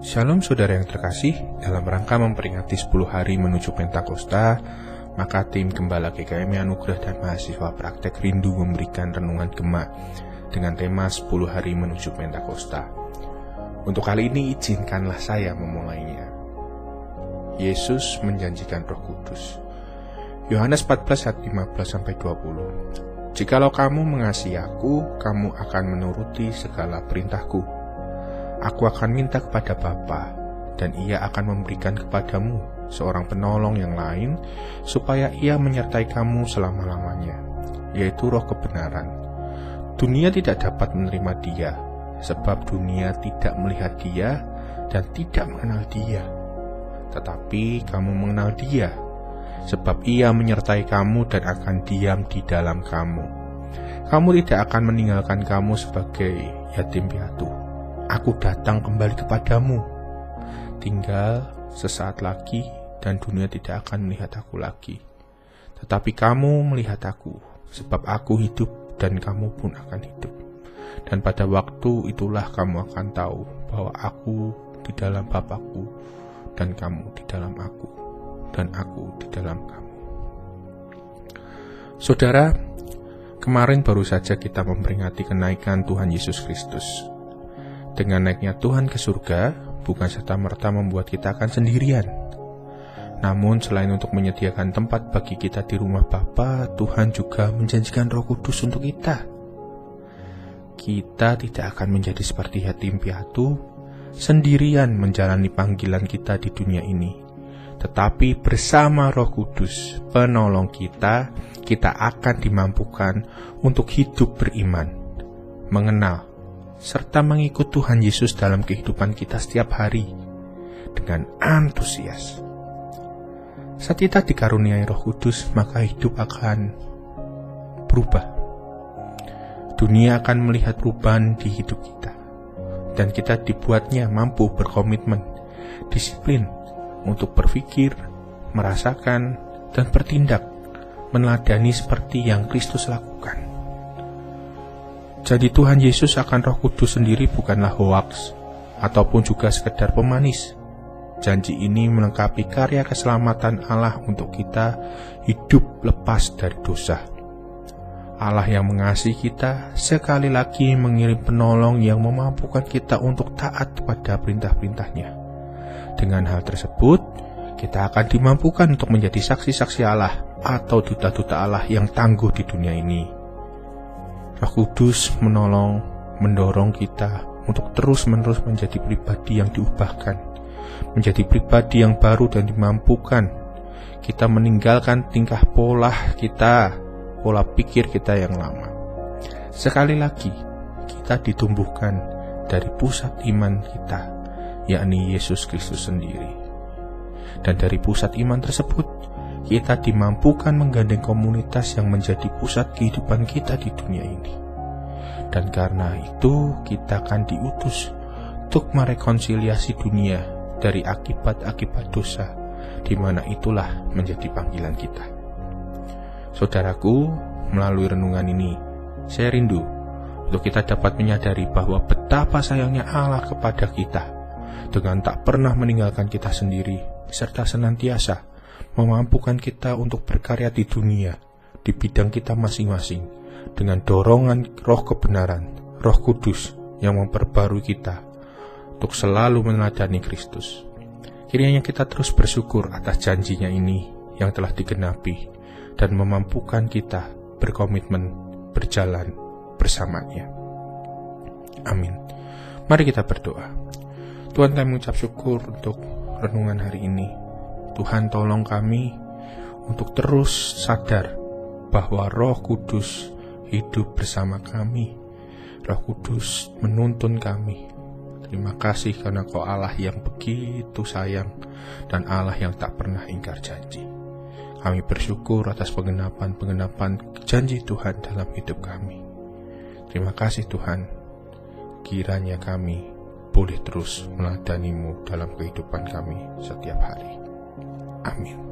Shalom saudara yang terkasih, dalam rangka memperingati 10 hari menuju Pentakosta, maka tim Gembala GKMI Anugerah dan mahasiswa praktek rindu memberikan renungan Gema dengan tema 10 hari menuju Pentakosta. Untuk kali ini izinkanlah saya memulainya. Yesus menjanjikan Roh Kudus. Yohanes 14 ayat 15-20. Jikalau kamu mengasihi aku, kamu akan menuruti segala perintahku. Aku akan minta kepada Bapa, dan Ia akan memberikan kepadamu seorang penolong yang lain, supaya Ia menyertai kamu selama-lamanya, yaitu Roh kebenaran. Dunia tidak dapat menerima Dia, sebab dunia tidak melihat Dia dan tidak mengenal Dia. Tetapi kamu mengenal Dia, sebab Ia menyertai kamu dan akan diam di dalam kamu. Kamu tidak akan meninggalkan kamu sebagai yatim piatu. Aku datang kembali kepadamu. Tinggal sesaat lagi dan dunia tidak akan melihat aku lagi. Tetapi kamu melihat aku, sebab aku hidup dan kamu pun akan hidup. Dan pada waktu itulah kamu akan tahu bahwa aku di dalam Bapa-Ku dan kamu di dalam aku dan aku di dalam kamu. Saudara, kemarin baru saja kita memperingati kenaikan Tuhan Yesus Kristus. Dengan naiknya Tuhan ke surga, bukan serta-merta membuat kita akan sendirian. Namun selain untuk menyediakan tempat bagi kita di rumah Bapa, Tuhan juga menjanjikan Roh Kudus untuk kita. Kita tidak akan menjadi seperti yatim piatu, sendirian menjalani panggilan kita di dunia ini. Tetapi bersama Roh Kudus, penolong kita akan dimampukan untuk hidup beriman, mengenal, serta mengikut Tuhan Yesus dalam kehidupan kita setiap hari dengan antusias. Saat kita dikaruniai Roh Kudus, maka hidup akan berubah. Dunia akan melihat perubahan di hidup kita, dan kita dibuatnya mampu berkomitmen, disiplin untuk berpikir, merasakan, dan bertindak meneladani seperti yang Kristus lakukan. Jadi Tuhan Yesus akan Roh Kudus sendiri bukanlah hoaks ataupun juga sekedar pemanis. Janji ini melengkapi karya keselamatan Allah untuk kita hidup lepas dari dosa. Allah yang mengasihi kita sekali lagi mengirim penolong yang memampukan kita untuk taat pada perintah-perintahnya. Dengan hal tersebut, kita akan dimampukan untuk menjadi saksi-saksi Allah atau duta-duta Allah yang tangguh di dunia ini. Roh Kudus mendorong kita untuk terus-menerus menjadi pribadi yang diubahkan, menjadi pribadi yang baru dan dimampukan. Kita meninggalkan tingkah pola pikir kita yang lama. Sekali lagi, kita ditumbuhkan dari pusat iman kita, yakni Yesus Kristus sendiri. Dan dari pusat iman tersebut, kita dimampukan menggandeng komunitas yang menjadi pusat kehidupan kita di dunia ini. Dan karena itu kita akan diutus untuk merekonsiliasi dunia dari akibat-akibat dosa, di mana itulah menjadi panggilan kita. Saudaraku, melalui renungan ini, saya rindu untuk kita dapat menyadari bahwa betapa sayangnya Allah kepada kita, dengan tak pernah meninggalkan kita sendiri, serta senantiasa memampukan kita untuk berkarya di dunia, di bidang kita masing-masing, dengan dorongan Roh kebenaran, Roh Kudus yang memperbarui kita untuk selalu meneladani Kristus. Kiranya kita terus bersyukur atas janjinya ini yang telah digenapi dan memampukan kita berkomitmen berjalan bersamanya. Amin. Mari kita berdoa. Tuhan, kami mengucap syukur untuk renungan hari ini. Tuhan, tolong kami untuk terus sadar bahwa Roh Kudus hidup bersama kami. Roh Kudus menuntun kami. Terima kasih karena Kau Allah yang begitu sayang dan Allah yang tak pernah ingkar janji. Kami bersyukur atas penggenapan janji Tuhan dalam hidup kami. Terima kasih Tuhan. Kiranya kami boleh terus meladani-Mu dalam kehidupan kami setiap hari. Amin.